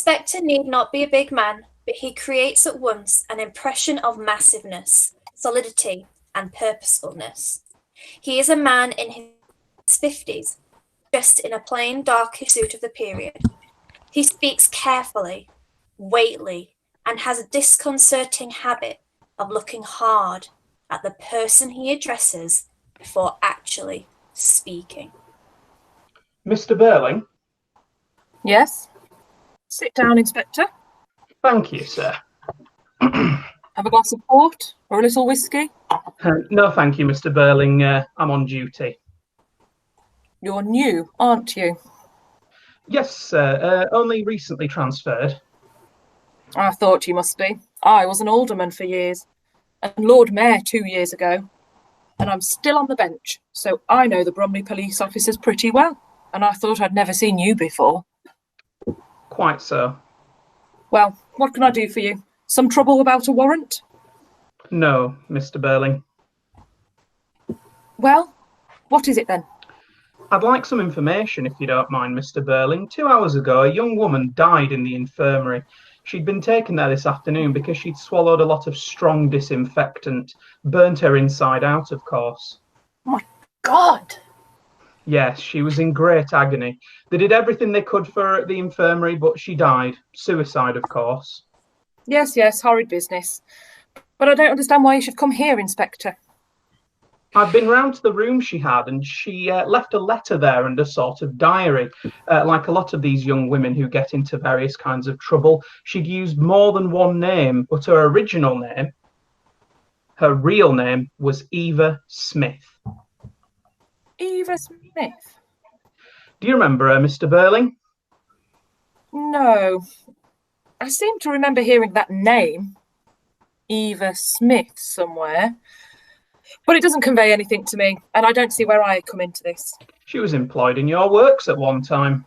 Inspector need not be a big man, but he creates at once an impression of massiveness, solidity, and purposefulness. He is a man in his 50s, dressed in a plain darkish suit of the period. He speaks carefully, weightily, and has a disconcerting habit of looking hard at the person he addresses before actually speaking. Mr Birling? Yes? Sit down, Inspector. Thank you, sir. Have a glass of port or a little whiskey? No, thank you, Mr Birling. I'm on duty. You're new, aren't you? Yes, sir. Only recently transferred. I thought you must be. I was an alderman for years, and Lord Mayor 2 years ago. And I'm still on the bench, so I know the Bromley police officers pretty well. And I thought I'd never seen you before. Quite so. Well, what can I do for you? Some trouble about a warrant? No, Mr Birling. Well, what is it then? I'd like some information, if you don't mind, Mr Birling. 2 hours ago, a young woman died in the infirmary. She'd been taken there this afternoon because she'd swallowed a lot of strong disinfectant. Burnt her inside out, of course. Oh my God! Yes, she was in great agony. They did everything they could for her at the infirmary, but she died. Suicide, of course. Yes, horrid business. But I don't understand why you should come here, Inspector. I've been round to the room she had, and she left a letter there and a sort of diary. Like a lot of these young women who get into various kinds of trouble, she'd used more than one name, but her original name, her real name, was Eva Smith. Eva Smith? Do you remember her, Mr Birling? No. I seem to remember hearing that name, Eva Smith, somewhere. But it doesn't convey anything to me, and I don't see where I come into this. She was employed in your works at one time.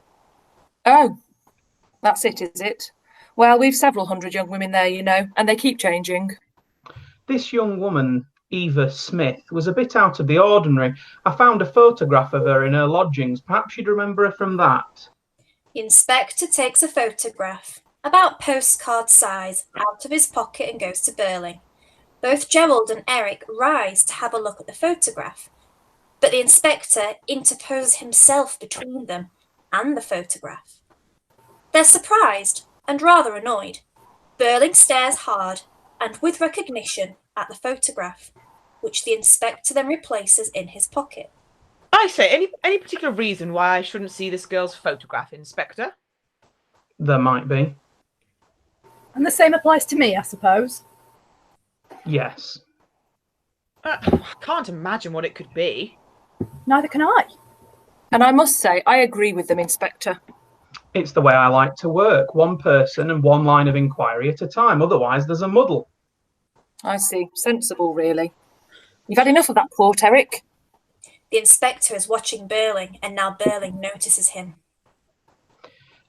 Oh, that's it, is it? Well, we've several hundred young women there, you know, and they keep changing. This young woman, Eva Smith, was a bit out of the ordinary. I found a photograph of her in her lodgings. Perhaps you'd remember her from that. The inspector takes a photograph, about postcard size, out of his pocket and goes to Birling. Both Gerald and Eric rise to have a look at the photograph, but the inspector interposes himself between them and the photograph. They're surprised and rather annoyed. Birling stares hard and with recognition at the photograph, which the inspector then replaces in his pocket. I say, any particular reason why I shouldn't see this girl's photograph, Inspector? There might be. And the same applies to me, I suppose. Yes. I can't imagine what it could be. Neither can I. And I must say, I agree with them, Inspector. It's the way I like to work. One person and one line of inquiry at a time. Otherwise, there's a muddle. I see. Sensible, really. You've had enough of that port, Eric. The inspector is watching Birling, and now Birling notices him.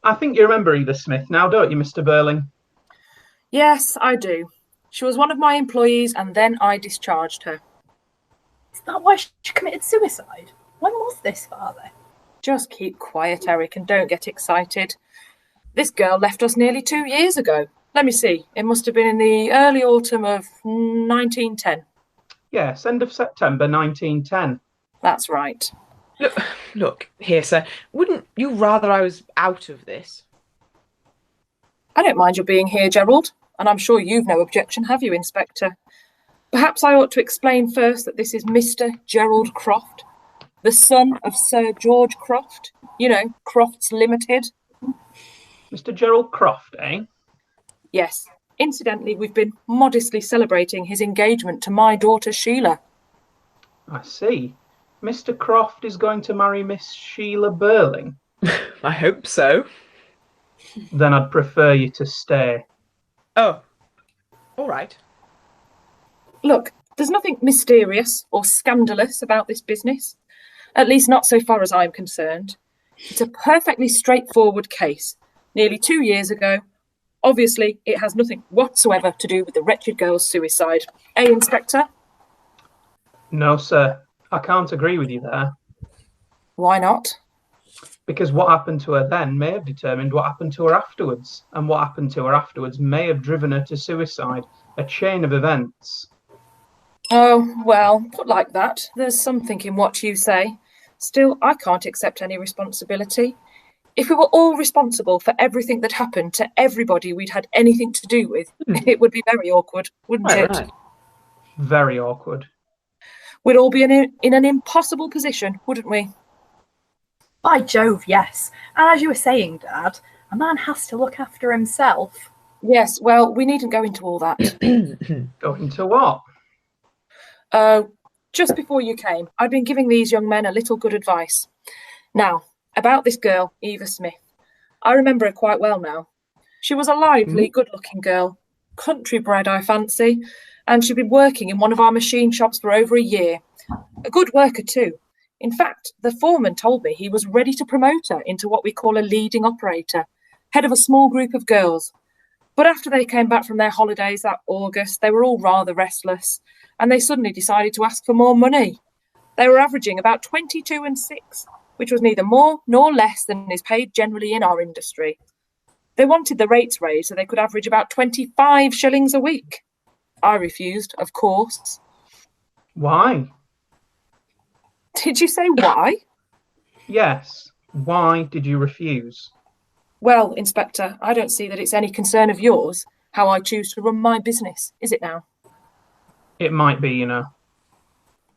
I think you remember Eva Smith now, don't you, Mr Birling? Yes, I do. She was one of my employees, and then I discharged her. Is that why she committed suicide? When was this, Father? Just keep quiet, Eric, and don't get excited. This girl left us nearly 2 years ago. Let me see. It must have been in the early autumn of 1910. Yes, end of September 1910. That's right. Look, here, sir. Wouldn't you rather I was out of this? I don't mind your being here, Gerald. And I'm sure you've no objection, have you, Inspector? Perhaps I ought to explain first that this is Mr. Gerald Croft, the son of Sir George Croft. You know, Crofts Limited. Mr Gerald Croft, eh? Yes. Incidentally, we've been modestly celebrating his engagement to my daughter, Sheila. I see. Mr Croft is going to marry Miss Sheila Birling. I hope so. Then I'd prefer you to stay. Oh, all right. Look, there's nothing mysterious or scandalous about this business. At least not so far as I'm concerned. It's a perfectly straightforward case. Nearly 2 years ago. Obviously, it has nothing whatsoever to do with the wretched girl's suicide. Eh, Inspector? No, sir. I can't agree with you there. Why not? Because what happened to her then may have determined what happened to her afterwards, and what happened to her afterwards may have driven her to suicide. A chain of events. Oh, well, put like that, there's something in what you say. Still, I can't accept any responsibility. If we were all responsible for everything that happened to everybody we'd had anything to do with, it would be very awkward, wouldn't it? Right. Very awkward. We'd all be in an impossible position, wouldn't we? By Jove, yes. And as you were saying, Dad, a man has to look after himself. Yes, well, we needn't go into all that. Go into what? Just before you came, I'd been giving these young men a little good advice. Now, about this girl, Eva Smith. I remember her quite well now. She was a lively, good-looking girl, country-bred, I fancy, and she'd been working in one of our machine shops for over a year. A good worker too. In fact, the foreman told me he was ready to promote her into what we call a leading operator, head of a small group of girls. But after they came back from their holidays that August, they were all rather restless, and they suddenly decided to ask for more money. They were averaging about 22 and 6, which was neither more nor less than is paid generally in our industry. They wanted the rates raised so they could average about 25 shillings a week. I refused, of course. Why? Did you say why? Yes. Why did you refuse? Well, Inspector, I don't see that it's any concern of yours how I choose to run my business, is it now? It might be, you know.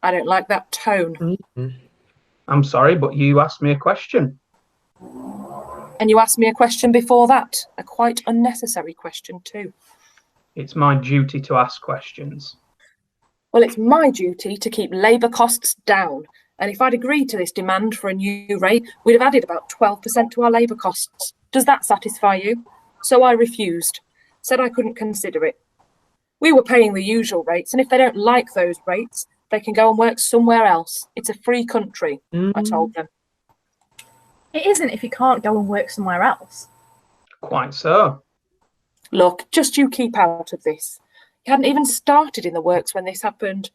I don't like that tone. I'm sorry, but you asked me a question. And you asked me a question before that, a quite unnecessary question too. It's my duty to ask questions. Well, it's my duty to keep labour costs down, and if I'd agreed to this demand for a new rate, we'd have added about 12% to our labour costs. Does that satisfy you? So I refused, said I couldn't consider it. We were paying the usual rates, and if they don't like those rates, they can go and work somewhere else. It's a free country, I told them. It isn't if you can't go and work somewhere else. Quite so. Look, just you keep out of this. You hadn't even started in the works when this happened.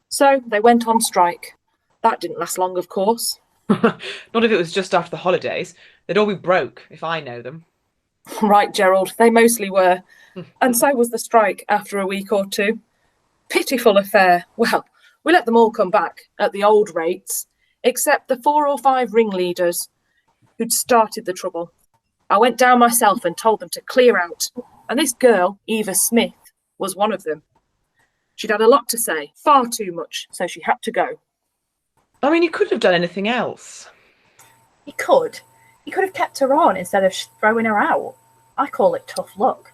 So they went on strike. That didn't last long, of course. Not if it was just after the holidays. They'd all be broke, if I know them. Right, Gerald, they mostly were. And so was the strike after a week or two. Pitiful affair. Well, we let them all come back at the old rates, except the 4 or 5 ringleaders who'd started the trouble. I went down myself and told them to clear out. And this girl, Eva Smith, was one of them. She'd had a lot to say, far too much, so she had to go. I mean, you couldn't have done anything else. He could. He could have kept her on instead of throwing her out. I call it tough luck.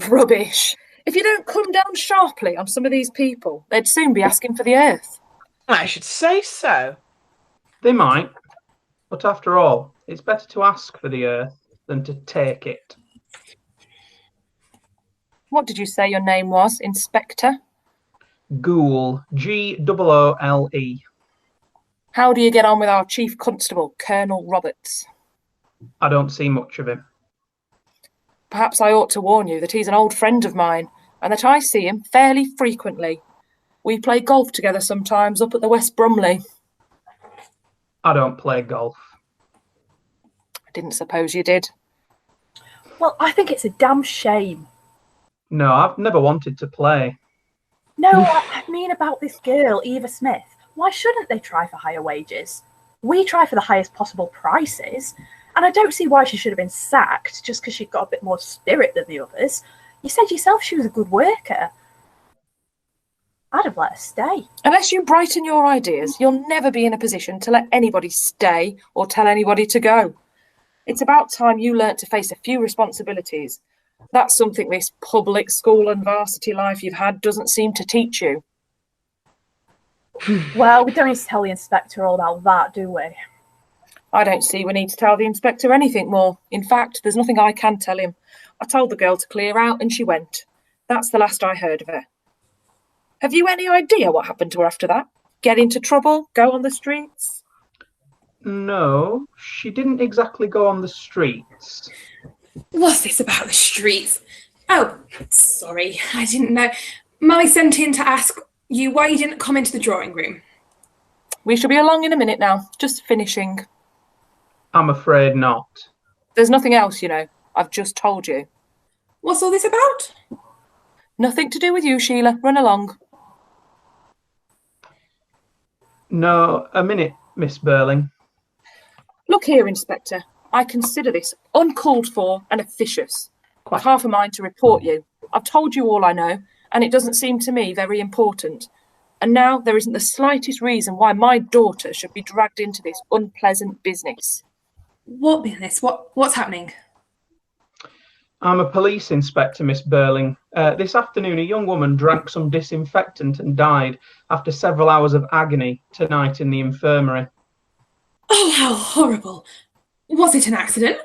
Rubbish. If you don't come down sharply on some of these people, they'd soon be asking for the earth. I should say so. They might. But after all, it's better to ask for the earth than to take it. What did you say your name was, Inspector? Goole. Goole. How do you get on with our Chief Constable, Colonel Roberts? I don't see much of him. Perhaps I ought to warn you that he's an old friend of mine, and that I see him fairly frequently. We play golf together sometimes up at the West Bromley. I don't play golf. I didn't suppose you did. Well, I think it's a damn shame. No, I've never wanted to play. No, I mean about this girl, Eva Smith. Why shouldn't they try for higher wages? We try for the highest possible prices, and I don't see why she should have been sacked just because she'd got a bit more spirit than the others. You said yourself she was a good worker. I'd have let her stay. Unless you brighten your ideas, you'll never be in a position to let anybody stay or tell anybody to go. It's about time you learnt to face a few responsibilities. That's something this public school and varsity life you've had doesn't seem to teach you. Well, we don't need to tell the inspector all about that, do we? I don't see we need to tell the inspector anything more. In fact, there's nothing I can tell him. I told the girl to clear out and she went. That's the last I heard of her. Have you any idea what happened to her after that? Get into trouble? Go on the streets? No, she didn't exactly go on the streets. What's this about the streets? Oh, sorry, I didn't know. Molly sent in to ask you why you didn't come into the drawing room. We shall be along in a minute now, just finishing. I'm afraid not. There's nothing else, you know. I've just told you. What's all this about? Nothing to do with you, Sheila. Run along. No, a minute, Miss Birling. Look here, Inspector. I consider this uncalled for and officious. I've half a mind to report you. I've told you all I know, and it doesn't seem to me very important. And now there isn't the slightest reason why my daughter should be dragged into this unpleasant business. What business? What's happening? I'm a police inspector, Miss Birling. This afternoon, a young woman drank some disinfectant and died after several hours of agony tonight in the infirmary. Oh, how horrible. Was it an accident?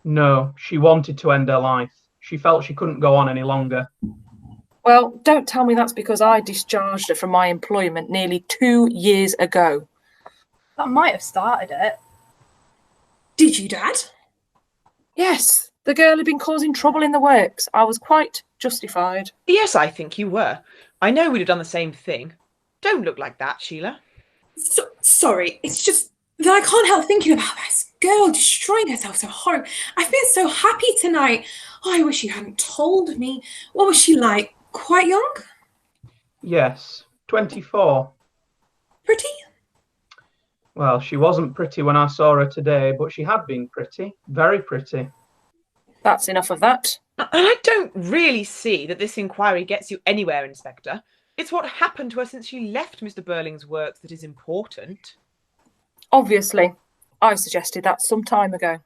No, she wanted to end her life. She felt she couldn't go on any longer. Well, don't tell me that's because I discharged her from my employment nearly 2 years ago. That might have started it. Did you, Dad? Yes, the girl had been causing trouble in the works. I was quite justified. Yes, I think you were. I know we'd have done the same thing. Don't look like that, Sheila. Sorry, it's just that I can't help thinking about this girl destroying herself so horribly. I've been so happy tonight. Oh, I wish you hadn't told me. What was she like? Quite young? Yes, 24. Pretty? Well, she wasn't pretty when I saw her today, but she had been pretty, very pretty. That's enough of that. And I don't really see that this inquiry gets you anywhere, Inspector. It's what happened to her since she left Mr Birling's works that is important. Obviously, I suggested that some time ago.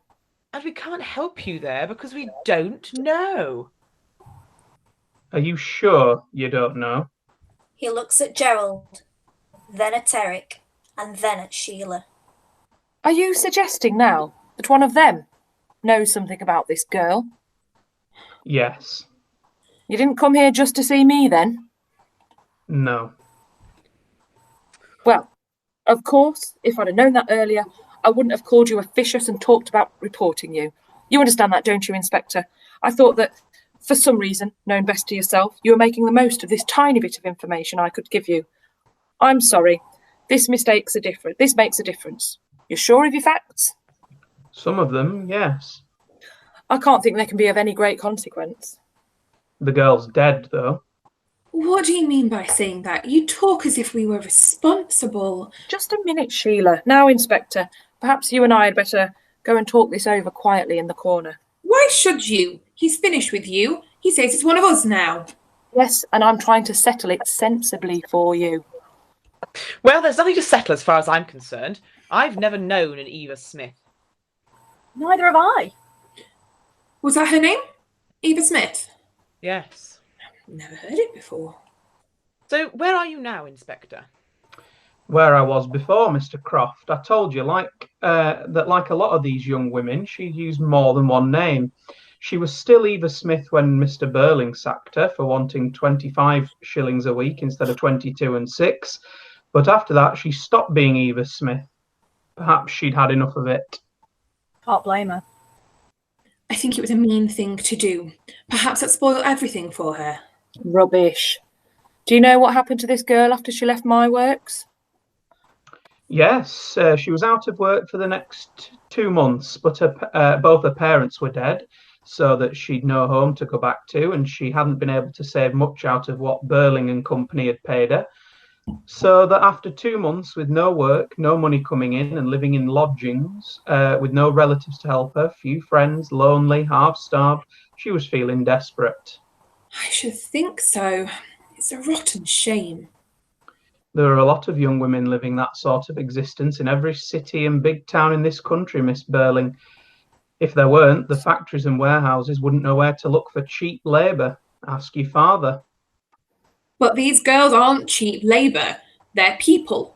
And we can't help you there because we don't know. Are you sure you don't know? He looks at Gerald, then at Eric, and then at Sheila. Are you suggesting now that one of them knows something about this girl? Yes. You didn't come here just to see me then? No. Well, of course, if I'd have known that earlier, I wouldn't have called you officious and talked about reporting you. You understand that, don't you, Inspector? I thought that, for some reason, known best to yourself, you were making the most of this tiny bit of information I could give you. I'm sorry. This makes a difference. You're sure of your facts? Some of them, yes. I can't think they can be of any great consequence. The girl's dead, though. What do you mean by saying that? You talk as if we were responsible. Just a minute, Sheila. Now, Inspector, perhaps you and I had better go and talk this over quietly in the corner. Why should you? He's finished with you. He says it's one of us now. Yes, and I'm trying to settle it sensibly for you. Well, there's nothing to settle as far as I'm concerned. I've never known an Eva Smith. Neither have I. Was that her name? Eva Smith? Yes. Never heard it before. So where are you now, Inspector? Where I was before, Mr. Croft. I told you, that like a lot of these young women, she used more than one name. She was still Eva Smith when Mr. Birling sacked her for wanting 25 shillings a week instead of 22 and 6. But after that, she stopped being Eva Smith. Perhaps she'd had enough of it. Can't blame her. I think it was a mean thing to do. Perhaps that spoiled everything for her. Rubbish. Do you know what happened to this girl after she left my works? Yes, she was out of work for the next 2 months, but both her parents were dead, so that she'd no home to go back to, and she hadn't been able to save much out of what Birling and Company had paid her. So that after 2 months with no work, no money coming in, and living in lodgings, with no relatives to help her, few friends, lonely, half-starved, she was feeling desperate. I should think so. It's a rotten shame. There are a lot of young women living that sort of existence in every city and big town in this country, Miss Birling. If there weren't, the factories and warehouses wouldn't know where to look for cheap labour. Ask your father. But these girls aren't cheap labour. They're people.